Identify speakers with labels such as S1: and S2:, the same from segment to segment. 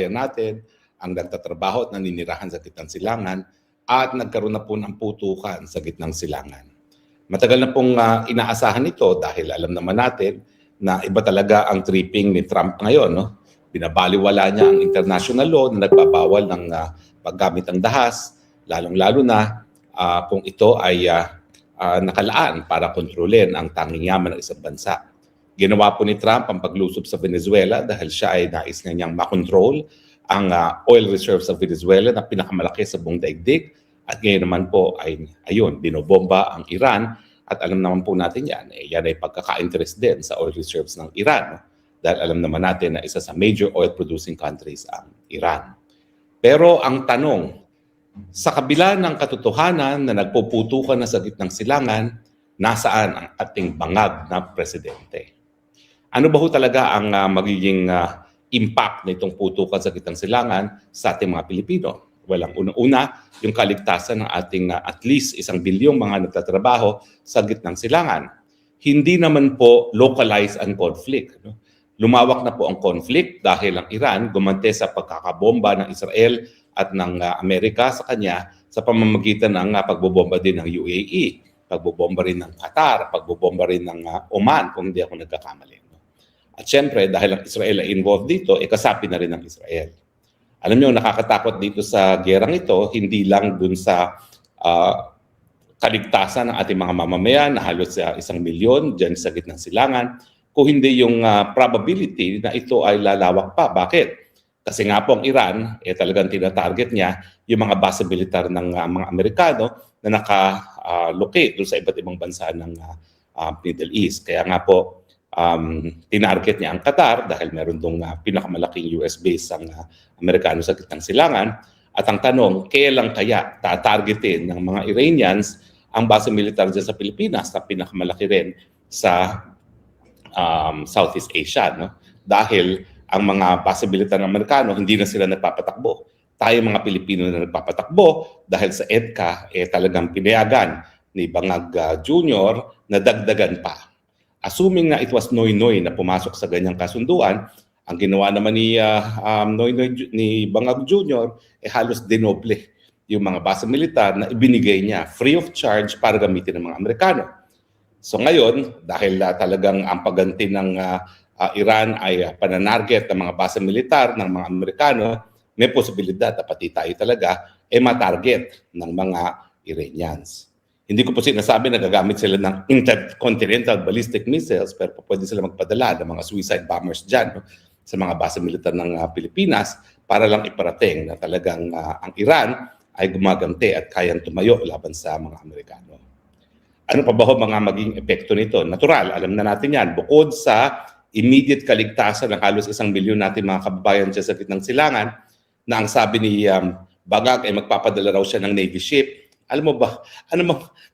S1: natin ang nagtatrabaho at naninirahan sa gitnang silangan at nagkaroon na po ng putukan sa gitnang silangan. Matagal na pong inaasahan ito dahil alam naman natin na iba talaga ang tripping ni Trump ngayon. No? Binabaliwala niya ang international law na nagbabawal ng paggamit ng dahas, lalong-lalo na kung ito ay nakalaan para kontrolin ang tanging yaman ng isang bansa. Ginawa po ni Trump ang paglusob sa Venezuela dahil siya ay nais na niyang makontrol ang oil reserves sa Venezuela na pinakamalaki sa buong daigdig. At ngayon naman po ay ayun, binobomba ang Iran at alam naman po natin yan, yan ay pagkaka-interest din sa oil reserves ng Iran. No? Dahil alam naman natin na isa sa major oil producing countries ang Iran. Pero ang tanong, sa kabila ng katotohanan na nagpuputukan na sa gitnang silangan, nasaan ang ating bangag na presidente? Ano ba ho talaga ang magiging impact na itong putukan sa gitnang silangan sa ating mga Pilipino? Well, ang una-una, yung kaligtasan ng ating at least 1 bilyong mga nagtatrabaho sa gitnang silangan. Hindi naman po localized ang conflict. No? Lumawak na po ang conflict dahil ang Iran gumante sa pagkakabomba ng Israel at ng Amerika sa kanya sa pamamagitan ng pagbobomba din ng UAE, pagbobomba rin ng Qatar, pagbobomba rin ng Oman, kung hindi ako nagkakamali. No? At syempre, dahil ang Israel ay involved dito, kasapi na rin ng Israel. Alam niyo, nakakatakot dito sa gerang ito, hindi lang dun sa kaligtasan ng ating mga mamamayan na halos 1 milyon dyan sa gitnang silangan, kung hindi yung probability na ito ay lalawak pa. Bakit? Kasi nga po ang Iran, talagang tinatarget niya yung mga base militar ng mga Amerikano na naka-locate doon sa iba't ibang bansa ng Middle East. Kaya nga po, tinarget niya ang Qatar dahil meron doong pinakamalaking US base ang Amerikano sa gitnang silangan. At ang tanong, kailan kaya tatargetin ng mga Iranians ang base militar dyan sa Pilipinas na pinakamalaki rin sa Southeast Asia? No? Dahil ang mga base militar ng Amerikano, hindi na sila nagpapatakbo. Tayo mga Pilipino na nagpapatakbo dahil sa EDCA talagang pinayagan ni Bangag Jr. na dagdagan pa. Assuming na it was Noynoy na pumasok sa ganyang kasunduan, ang ginawa naman ni Noynoy ni Bangag Jr. Halos dinoble yung mga base militar na ibinigay niya free of charge para gamitin ng mga Amerikano. So ngayon, dahil talagang ang pagganti ng Iran ay pananarget ng mga base militar ng mga Amerikano, may posibilidad na pati tayo talaga matarget ng mga Iranians. Hindi ko po sinasabi na gagamit sila ng intercontinental ballistic missiles, pero pwede sila magpadala ng mga suicide bombers dyan, no, sa mga base militar ng Pilipinas para lang iparating na talagang ang Iran ay gumaganti at kayang tumayo laban sa mga Amerikano. Ano pa ba ho mga maging epekto nito? Natural, alam na natin yan. Bukod sa immediate kaligtasan ng halos 1 milyon natin mga kababayan dyan sa gitnang silangan, na ang sabi ni Bangag ay magpapadala raw siya ng Navy ship. Alam mo ba,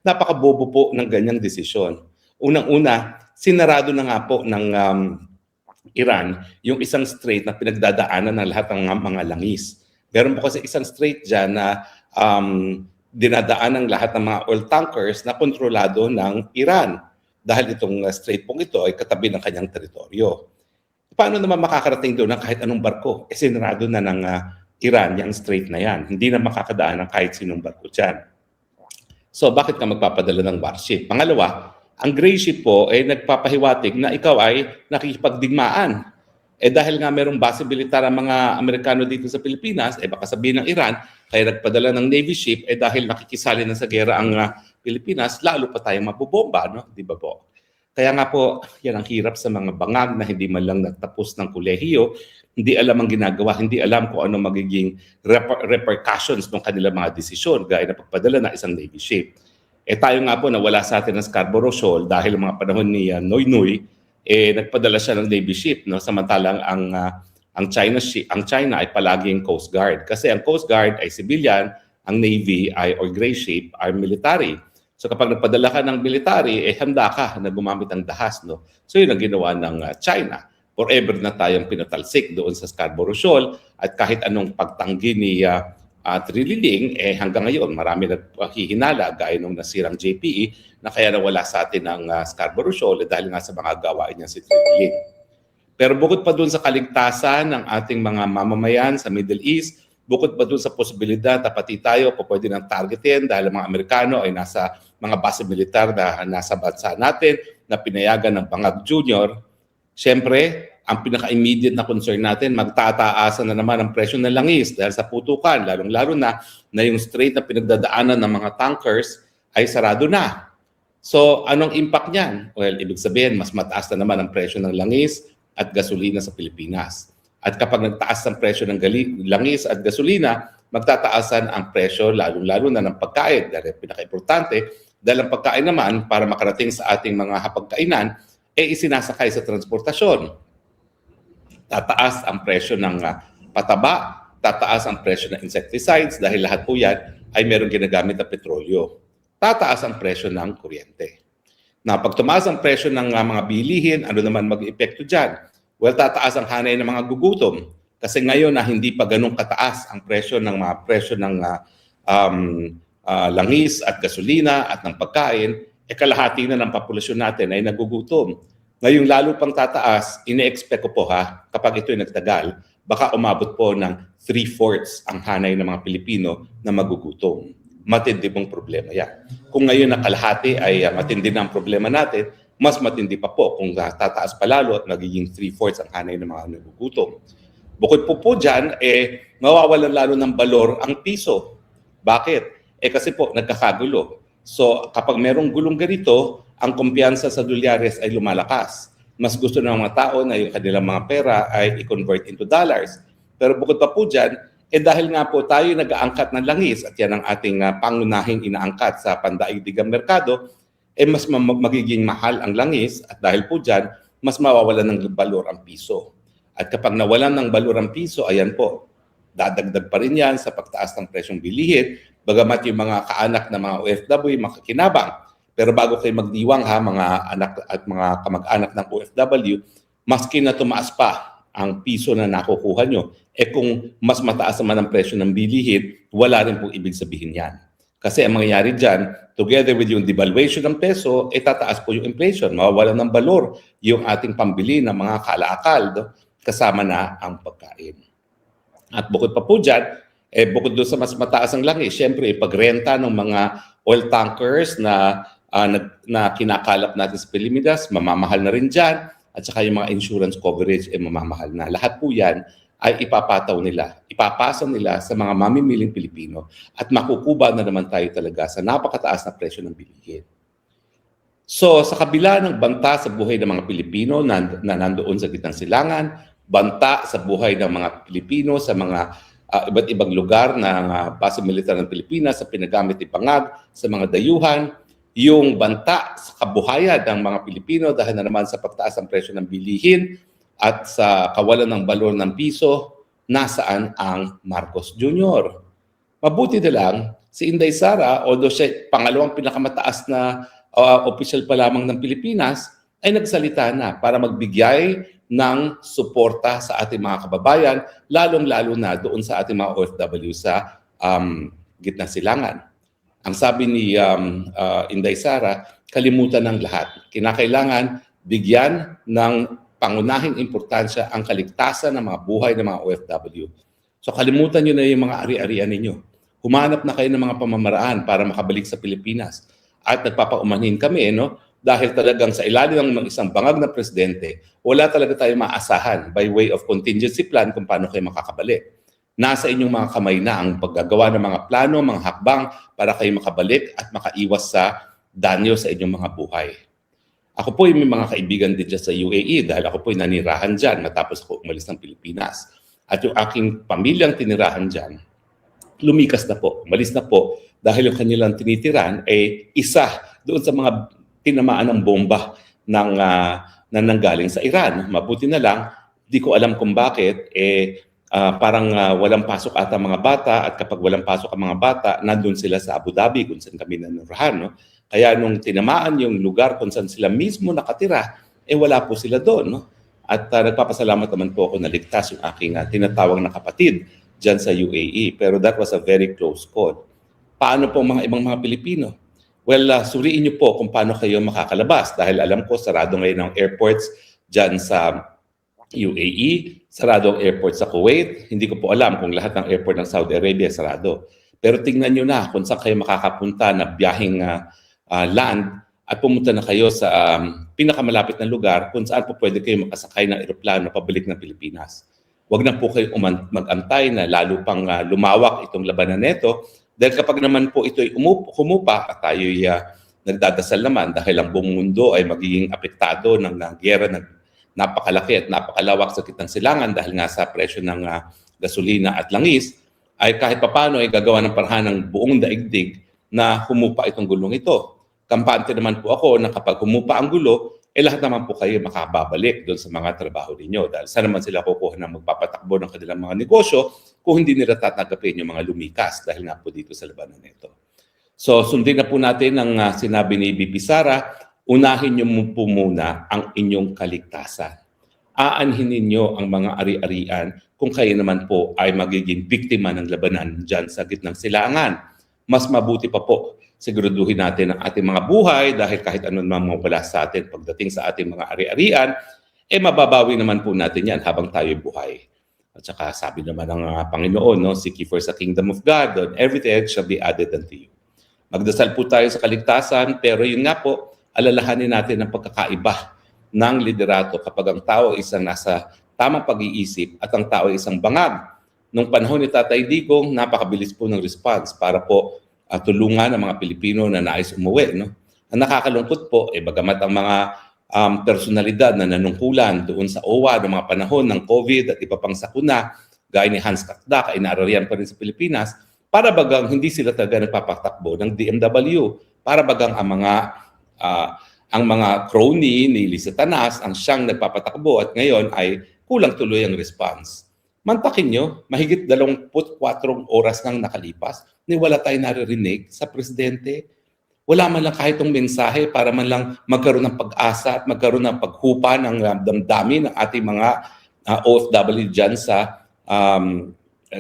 S1: napakabobo po ng ganyang desisyon. Unang-una, sinarado na nga po ng Iran yung isang strait na pinagdadaanan ng lahat ng mga langis. Meron po kasi isang strait dyan na dinadaan ng lahat ng mga oil tankers na kontrolado ng Iran. Dahil itong strait pong ito ay katabi ng kanyang teritoryo. Paano naman makakarating doon ng kahit anong barko? Sinarado na ng Iran yung strait na yan. Hindi na makakadaan ng kahit sinong barko dyan. So bakit ka magpapadala ng warship? Pangalawa, ang gray ship po ay nagpapahiwatig na ikaw ay nakikipagdigmaan. Dahil nga merong base militar ang mga Amerikano dito sa Pilipinas, baka sabihin ng Iran, kaya nagpadala ng Navy ship, dahil nakikisali na sa gera ang Pilipinas, lalo pa tayong mabubomba, no? Di ba po? Kaya nga po, yan ang hirap sa mga bangag na hindi man lang nagtapos ng kolehiyo, hindi alam ang ginagawa, hindi alam kung ano magiging repercussions ng kanilang mga desisyon, gaya na pagpadala ng isang Navy ship. Tayo nga po, nawala sa atin ng Scarborough Shoal dahil mga panahon ni Noynoy, nagpadala siya ng Navy ship, no? Samantalang ang China ay palaging Coast Guard. Kasi ang Coast Guard ay civilian, ang Navy ay or gray ship ay military. So kapag nagpadala ka ng military, handa ka na gumamit ng dahas. No? So yun ang ginawa ng China. Forever na tayong pinatalsik doon sa Scarborough Shoal at kahit anong pagtanggi ni Trililing, hanggang ngayon marami naghihinala gaya nung nasirang JPE na kaya nawala sa atin ang Scarborough Shoal dahil nga sa mga gawain niya si Trililing. Pero bukod pa dun sa kaligtasan ng ating mga mamamayan sa Middle East, bukod pa dun sa posibilidad na pati tayo po pwede ng targetin dahil ang mga Amerikano ay nasa mga base militar na nasa bansa natin na pinayagan ng Bangag Junior, siyempre, ang pinaka-immediate na concern natin, magtataasan na naman ang presyo ng langis dahil sa putukan, lalong-lalo na yung strait na pinagdadaanan ng mga tankers ay sarado na. So, anong impact niyan? Well, ibig sabihin, mas mataas na naman ang presyo ng langis at gasolina sa Pilipinas. At kapag nagtaas ang presyo ng langis at gasolina, magtataasan ang presyo lalong-lalo na ng pagkain. Dahil pinaka-importante, dahil ang pagkain naman, para makarating sa ating mga hapagkainan, isinasakay sa transportasyon. Tataas ang presyo ng pataba, tataas ang presyo ng insecticides dahil lahat po yan ay merong ginagamit na petrolyo. Tataas ang presyo ng kuryente. Na pag tumaas ang presyo ng mga bilihin, ano naman mag-epekto dyan? Well, tataas ang hanay ng mga gugutom. Kasi ngayon na hindi pa ganun kataas ang presyo ng langis at gasolina at ng pagkain, kalahati na ng populasyon natin ay nagugutom. Ngayong lalo pang tataas, ine-expect ko po kapag ito'y nagtagal, baka umabot po ng 3/4 ang hanay ng mga Pilipino na magugutom. Matindi pong problema yan. Kung ngayon na kalahati ay matindi na ang problema natin, mas matindi pa po kung tataas pa lalo at magiging 3/4 ang hanay ng mga nagugutom. Bukod po dyan, mawawalan lalo ng balor ang piso. Bakit? Kasi po, nagkakagulo. So kapag merong gulong ganito, ang kumpiyansa sa dolyares ay lumalakas. Mas gusto ng mga tao na yung kanilang mga pera ay i-convert into dollars. Pero bukod pa po dyan, dahil nga po tayo nag-aangkat ng langis at yan ang ating pangunahing inaangkat sa pandaigdigang merkado, mas magiging mahal ang langis at dahil po dyan, mas mawawalan ng balor ang piso. At kapag nawalan ng balor ang piso, ayan po, dadagdag pa rin yan sa pagtaas ng presyong bilihin, bagamat yung mga kaanak na mga OFW makakinabang. Pero bago kayo magdiwang mga anak at mga kamag-anak ng OFW, maski na tumaas pa ang piso na nakukuha nyo, kung mas mataas naman ang presyo ng bilihin, wala rin pong ibig sabihin yan. Kasi ang mangyayari dyan, together with yung devaluation ng peso, tataas po yung inflation. Mawawalan ng balor yung ating pambili ng mga kalaakal, kasama na ang pagkain. At bukod pa po dyan, bukod doon sa mas mataas ang langis, syempre pagrenta ng mga oil tankers na kinakalap natin sa Pilipinas, mamamahal na rin dyan. At saka yung mga insurance coverage mamamahal na. Lahat po yan ay ipapataw nila, ipapasa nila sa mga mamimiling Pilipino at makukuba na naman tayo talaga sa napakataas na presyo ng bilihin. So sa kabila ng banta sa buhay ng mga Pilipino na nandoon sa gitnang silangan, banta sa buhay ng mga Pilipino sa mga iba't ibang lugar ng base militar ng Pilipinas sa pinagamit ni Bangag, sa mga dayuhan, yung banta sa kabuhayan ng mga Pilipino dahil na naman sa pagtaas ng presyo ng bilihin at sa kawalan ng balor ng piso, nasaan ang Marcos Jr.? Mabuti na lang, si Inday Sara, although siya pangalawang pinakamataas na official pa lamang ng Pilipinas, ay nagsalita na para magbigay ng suporta sa ating mga kababayan, lalong-lalo na doon sa ating mga OFW sa gitnang silangan. Ang sabi ni Inday Sara, kalimutan ng lahat. Kinakailangan bigyan ng pangunahing importansya ang kaligtasan ng mga buhay ng mga OFW. So kalimutan nyo na yung mga ari-arian ninyo. Humanap na kayo ng mga pamamaraan para makabalik sa Pilipinas. At nagpapaumanhin kami, dahil talagang sa ilalim ng isang bangag na presidente, wala talaga tayo maasahan by way of contingency plan kung paano kayo makakabalik. Nasa inyong mga kamay na ang paggagawa ng mga plano, mga hakbang para kayo makabalik at makaiwas sa danyo sa inyong mga buhay. Ako po may mga kaibigan din dyan sa UAE dahil ako po nanirahan dyan matapos ako umalis ng Pilipinas. At yung aking pamilyang tinirahan dyan, lumikas na po, umalis na po dahil yung kanilang tinitiran ay isa doon sa mga tinamaan ng bomba na nanggaling sa Iran. Mabuti na lang, di ko alam kung bakit, parang walang pasok ata mga bata at kapag walang pasok ang mga bata, nandun sila sa Abu Dhabi kung saan kami nanirahan. Kaya nung tinamaan yung lugar kung saan sila mismo nakatira, wala po sila doon. At nagpapasalamat naman po ako na ligtas yung aking tinatawag na kapatid dyan sa UAE. Pero that was a very close call. Paano po mga ibang mga Pilipino? Well, suriin niyo po kung paano kayo makakalabas dahil alam ko sarado ngayon ang airports dyan sa UAE, sarado ang airport sa Kuwait. Hindi ko po alam kung lahat ng airport ng Saudi Arabia sarado. Pero tingnan nyo na kung saan kayo makakapunta na biyaheng land at pumunta na kayo sa pinakamalapit na lugar kung saan po pwede kayo makasakay ng eroplano pabalik ng Pilipinas. Huwag na po kayo mag-antay na lalo pang lumawak itong labanan nito dahil kapag naman po ito'y humupa at tayo'y nagdadasal naman dahil ang buong mundo ay magiging apektado ng giyera na napakalaki at napakalawak sa kitang silangan dahil nga sa presyo ng gasolina at langis, ay kahit papano ay gagawa ng paraan ng buong daigdig na humupa itong gulong ito. Kampante naman po ako na kapag humupa ang gulo, lahat naman po kayo makababalik doon sa mga trabaho ninyo. Dahil saan naman sila kukuha ng magpapatakbo ng kanilang mga negosyo kung hindi nila tatanggapin yung mga lumikas dahil nga po dito sa labanan nito. So sundin na po natin ang sinabi ni BP Sara, unahin niyo po muna ang inyong kaligtasan. Aanhin ninyo ang mga ari-arian kung kayo naman po ay magiging biktima ng labanan dyan sa gitnang silangan. Mas mabuti pa po, siguraduhin natin ang ating mga buhay dahil kahit anong mawala sa atin pagdating sa ating mga ari-arian, mababawi naman po natin yan habang tayo buhay. At saka sabi naman ng Panginoon, no, seek ye first the kingdom of God, and everything shall be added unto you. Magdasal po tayo sa kaligtasan, pero yun nga po, alalahanin natin ang pagkakaiba ng liderato kapag ang tao isang nasa tamang pag-iisip at ang tao isang bangag. Nung panahon ni Tatay Digong, napakabilis po ng response para po tulungan ang mga Pilipino na nais umuwi. No? Ang nakakalungkot po, bagamat ang mga personalidad na nanungkulan doon sa OWA ng mga panahon ng COVID at iba pang sakuna, gaya ni Hans Kakdak, ay naarariyan pa rin sa Pilipinas, para bagang hindi sila talaga nagpapatakbo ng DMW, para bagang ang mga crony ni Lisa Tanas ang siyang nagpapatakbo at ngayon ay kulang tuloy ang response. Mantakin nyo, mahigit 24 oras nang nakalipas, ni wala tayong naririnig sa presidente. Wala man lang kahit itong mensahe para man lang magkaroon ng pag-asa at magkaroon ng paghupa ng damdamin ng ating mga OFW dyan sa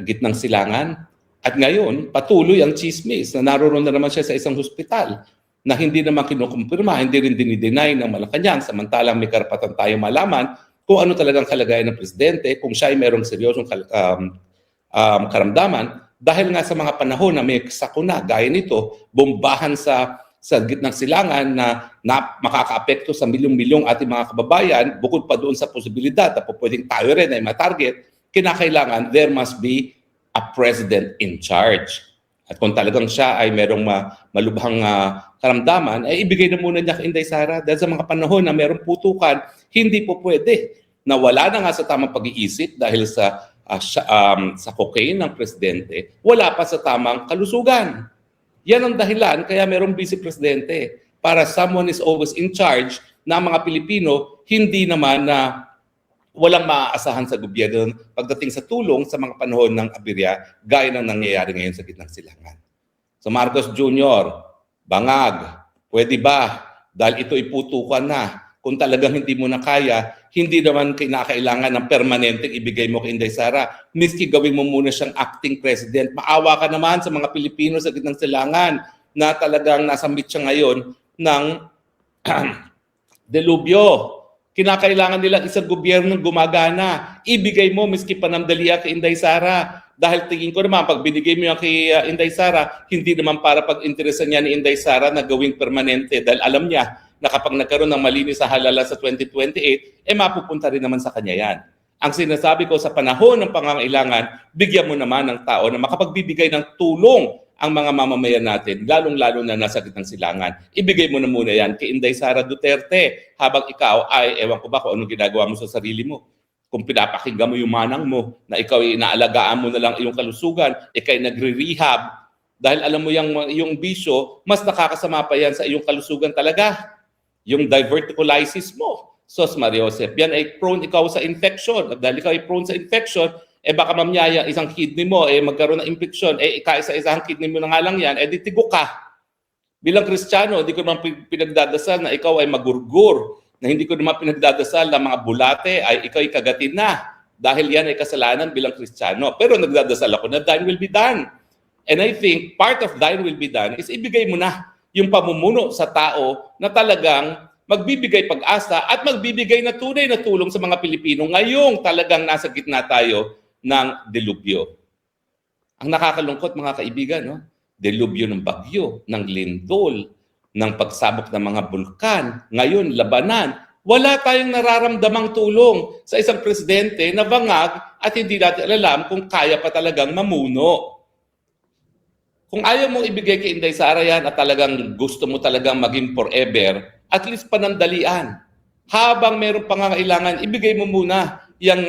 S1: gitnang silangan. At ngayon, patuloy ang chismis na naroon na naman siya sa isang hospital na hindi naman kinukumpirma, hindi rin dinideny ng Malacanang, samantalang may karapatan tayo malaman kung ano talagang kalagayan ng presidente, kung siya ay mayroong seryosong karamdaman, dahil nga sa mga panahon na may sakuna, gaya nito, bombahan sa gitnang silangan na makakaapekto sa milyong-milyong ating mga kababayan, bukod pa doon sa posibilidad na pwedeng tayo rin ay matarget, kinakailangan there must be a president in charge. At kung talagang siya ay merong malubhang karamdaman, ay ibigay na muna niya kay Inday Sara dahil sa mga panahon na merong putukan, hindi po pwede na wala na nga sa tamang pag-iisip dahil sa cocaine ng presidente, wala pa sa tamang kalusugan. Yan ang dahilan kaya merong vice presidente para someone is always in charge na mga Pilipino, hindi naman na walang maaasahan sa gobyerno pagdating sa tulong sa mga panahon ng aberya gaya ng nangyayari ngayon sa gitnang silangan. So Marcos Jr., bangag, pwede ba? Dahil ito iputukan na. Kung talagang hindi mo na kaya, hindi naman kinakailangan ng permanenteng ibigay mo kay Inday Sara. Miski gawin mo muna siyang acting president. Maawa ka naman sa mga Pilipino sa gitnang silangan na talagang nasa siya ngayon ng delubyo. Kinakailangan nila isang gobyerno gumagana. Ibigay mo miski panandalian kay Inday Sara. Dahil tingin ko naman, pag binigay mo yan kay Inday Sara, hindi naman para pag-interesan niya ni Inday Sara na gawing permanente. Dahil alam niya na kapag nagkaroon ng malinis sa halala sa 2028, mapupunta rin naman sa kanya yan. Ang sinasabi ko sa panahon ng pangangailangan, bigyan mo naman ng tao na makapagbibigay ng tulong ang mga mamamayan natin, lalong-lalo na nasa gitnang silangan. Ibigay mo na muna yan kay Inday Sara Duterte habang ikaw ay, ewan ko ba kung anong ginagawa mo sa sarili mo. Kung pinapakinggan mo yung manang mo, na ikaw ay inaalagaan mo na lang iyong kalusugan, ikaw ay nagre-rehab, dahil alam mo yung bisyo, mas nakakasama pa yan sa iyong kalusugan talaga. Yung diverticulitis mo. Sos Maria Josep, yan ay prone ikaw sa infection. At dahil ikaw ay prone sa infection, baka mamyaya isang kidney mo, magkaroon ng infection, isa-isang kidney mo na nga lang yan, di tigo ka. Bilang Kristiyano, hindi ko naman pinagdadasal na ikaw ay magurgur, na hindi ko naman pinagdadasal na mga bulate ay ikaw ay kagatin na. Dahil yan ay kasalanan bilang Kristiyano. Pero nagdadasal ako na thine will be done. And I think part of thine will be done is ibigay mo na yung pamumuno sa tao na talagang magbibigay pag-asa at magbibigay na tunay na tulong sa mga Pilipino ngayong talagang nasa gitna tayo ng delubyo. Ang nakakalungkot mga kaibigan, no? Delubyo ng bagyo, ng lindol, ng pagsabog ng mga bulkan, ngayon labanan. Wala tayong nararamdamang tulong sa isang presidente na bangag at hindi natin alam kung kaya pa talagang mamuno. Kung ayaw mong ibigay kay Inday Sara yan at talagang gusto mo talagang maging forever, at least panandalian. Habang meron pangangailangan, ibigay mo muna yung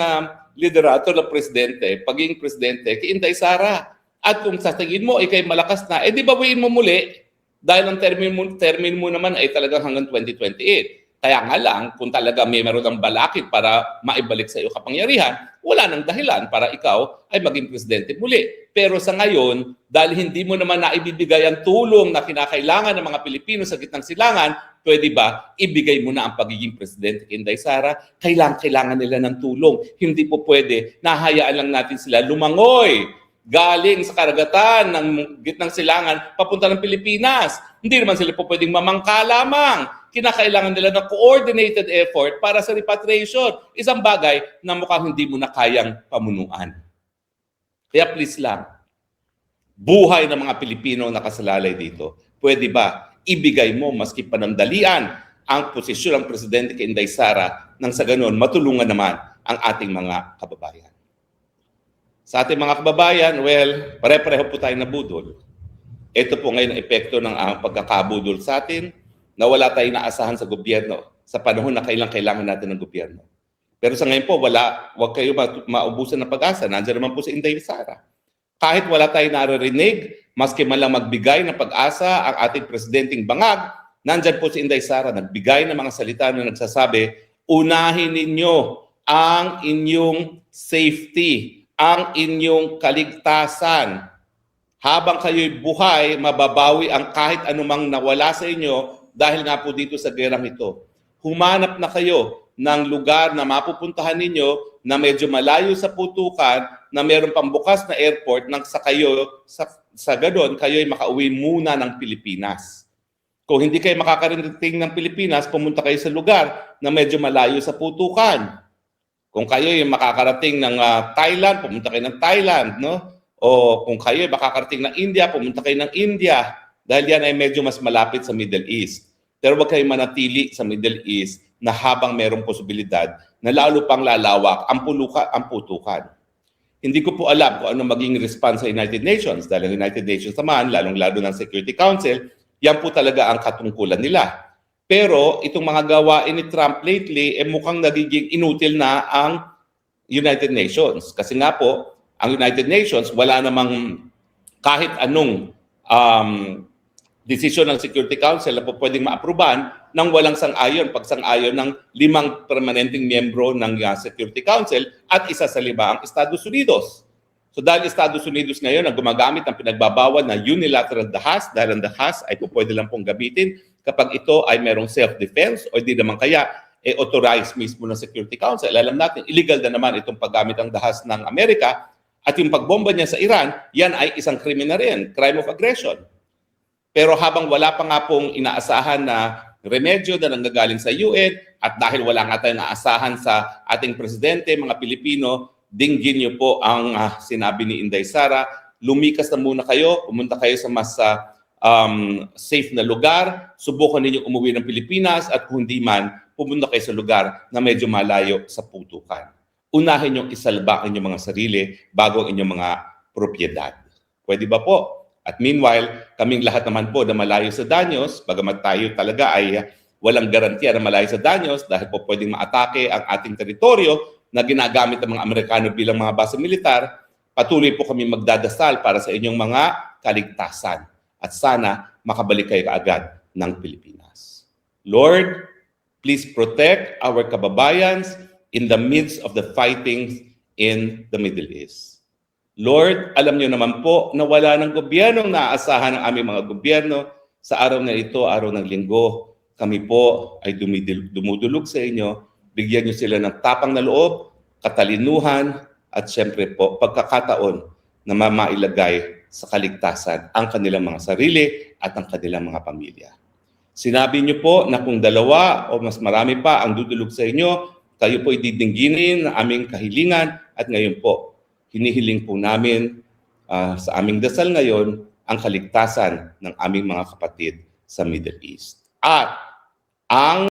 S1: liderato ng presidente, pagiging presidente, kay Inday Sara. At kung sa tingin mo, ikay malakas na, di bawiin mo muli dahil ang termin mo naman ay talagang hanggang 2028. Kaya nga lang, kung talaga may meron ng balakid para maibalik sa iyo kapangyarihan, wala nang dahilan para ikaw ay maging presidente muli. Pero sa ngayon, dahil hindi mo naman naibibigay ang tulong na kinakailangan ng mga Pilipino sa gitnang silangan, pwede ba ibigay mo na ang pagiging presidente kay Inday Sara? Kailangan nila ng tulong. Hindi po pwede, nahayaan lang natin sila lumangoy galing sa karagatan ng gitnang silangan papunta ng Pilipinas. Hindi naman sila po pwedeng mamangka lamang. Kinakailangan nila ng coordinated effort para sa repatriation. Isang bagay na mukhang hindi mo na kayang pamunuan. Kaya please lang, buhay ng mga Pilipino nakasalalay dito, pwede ba ibigay mo maski panandalian ang posisyon ng Presidente kay Inday Sara nang sa ganon matulungan naman ang ating mga kababayan. Sa ating mga kababayan, well, pare-pareho po tayo nabudol. Ito po ngayon ang epekto ng pagkakabudol sa atin na wala tayong naasahan sa gobyerno sa panahon na kailangan natin ng gobyerno. Pero sa ngayon po, wag kayo maubusan ng pag-asa. Nandiyan naman po si Inday Sara. Kahit wala tayong naririnig, maski man lang magbigay ng pag-asa ang ating presidenteng bangag, nandiyan po si Inday Sara, nagbigay ng mga salita na nagsasabi, unahin ninyo ang inyong safety, ang inyong kaligtasan. Habang kayo'y buhay, mababawi ang kahit anumang nawala sa inyo dahil nga po dito sa gerang ito. Humanap na kayo ng lugar na mapupuntahan ninyo na medyo malayo sa putukan, na meron pang bukas na airport nang sa ganon, kayo'y makauwi muna ng Pilipinas. Kung hindi kayo makakarating ng Pilipinas, pumunta kayo sa lugar na medyo malayo sa putukan. Kung kayo ay makakarating ng Thailand, pumunta kayo ng Thailand, no? O kung kayo ay makakarating ng India, pumunta kayo ng India. Dahil yan ay medyo mas malapit sa Middle East. Pero wag kayo manatili sa Middle East na habang merong posibilidad na lalo pang lalawak ang putukan. Hindi ko po alam kung ano maging response sa United Nations. Dahil ang United Nations naman, lalong-lalo ng Security Council, yan po talaga ang katungkulan nila. Pero itong mga gawain ni Trump lately, mukhang nagiging inutil na ang United Nations. Kasi nga po, ang United Nations, wala namang kahit anong desisyon ng Security Council na po pwedeng maaprubahan nang walang sang-ayon, pagsang-ayon ng 5 permanenteng miyembro ng Security Council at isa sa 5 ang Estados Unidos. So dahil Estados Unidos ngayon ang gumagamit ng pinagbabawal na unilateral dahas, dahil ang dahas ay po pwede lang pong gamitin kapag ito ay merong self-defense o hindi naman kaya authorized mismo ng Security Council. Alam natin, illegal na naman itong paggamit ng dahas ng Amerika at yung pagbomba niya sa Iran, yan ay isang krimen na rin, crime of aggression. Pero habang wala pa nga pong inaasahan na remedyo na nanggagaling sa UN at dahil wala nga tayong naasahan sa ating presidente, mga Pilipino, dinggin niyo po ang sinabi ni Inday Sara, lumikas na muna kayo, pumunta kayo sa mas safe na lugar, subukan ninyong umuwi ng Pilipinas at kung hindi man, pumunta kayo sa lugar na medyo malayo sa putukan. Unahin niyong isalba ang inyong mga sarili bago ang inyong mga propiedad. Pwede ba po? At meanwhile, kaming lahat naman po na malayo sa danyos, bagamat tayo talaga ay walang garantiya na malayo sa danyos dahil po pwedeng maatake ang ating teritoryo na ginagamit ng mga Amerikano bilang mga base militar, patuloy po kami magdadasal para sa inyong mga kaligtasan. At sana makabalik kayo kaagad ng Pilipinas. Lord, please protect our kababayans in the midst of the fighting in the Middle East. Lord, alam niyo naman po na wala ng gobyernong naaasahan ng aming mga gobyerno sa araw na ito, araw ng linggo. Kami po ay dumudulog sa inyo. Bigyan niyo sila ng tapang na loob, katalinuhan, at siyempre po pagkakataon na mamailagay sa kaligtasan ang kanilang mga sarili at ang kanilang mga pamilya. Sinabi niyo po na kung dalawa o mas marami pa ang dudulog sa inyo, kayo po ididingginin ng aming kahilingan at ngayon po, hinihiling po namin sa aming dasal ngayon ang kaligtasan ng aming mga kapatid sa Middle East. At ang